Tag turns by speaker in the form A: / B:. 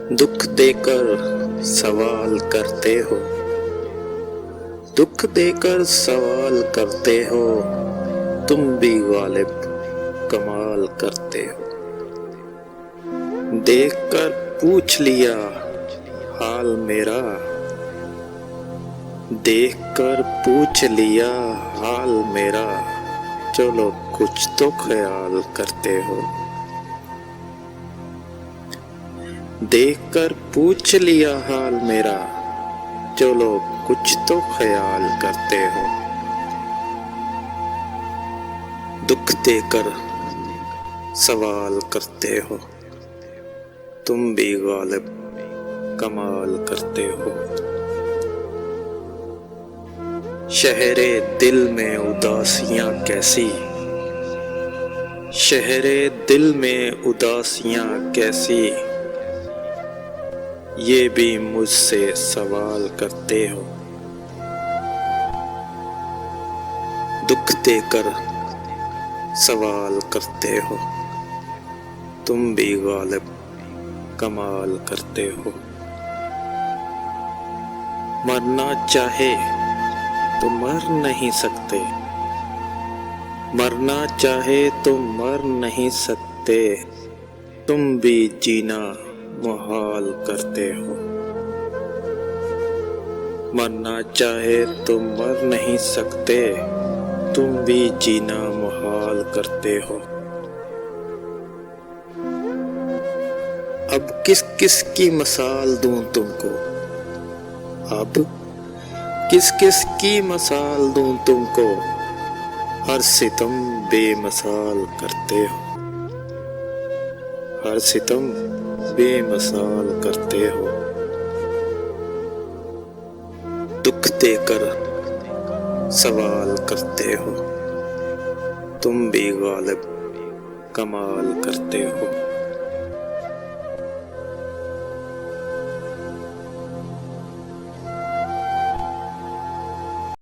A: दुख देकर सवाल करते हो, दुख देकर सवाल करते हो, तुम भी गालिब कमाल करते हो। देखकर पूछ लिया हाल मेरा, देखकर पूछ लिया हाल मेरा, चलो कुछ तो ख्याल करते हो। देखकर पूछ लिया हाल मेरा, चलो कुछ तो ख्याल करते हो। दुख देकर सवाल करते हो, तुम भी गालिब कमाल करते हो। शहरे दिल में उदासियां कैसी, शहरे दिल में उदासियां कैसी, ये भी मुझसे सवाल करते हो। दुख देकर सवाल करते हो, तुम भी गालिब कमाल करते हो। मरना चाहे तो मर नहीं सकते, मरना चाहे तो मर नहीं सकते, तुम भी जीना मुहाल करते हो। मरना चाहे तो मर नहीं सकते, तुम भी जीना मुहाल करते हो। अब किस किस की मसाल दूं तुमको, अब किस किस की मसाल दूं तुमको, हर सितम बेमिसाल करते हो, हर सितम बेमिसाल करते हो। दुख देकर सवाल करते हो, तुम भी गालिब कमाल करते हो।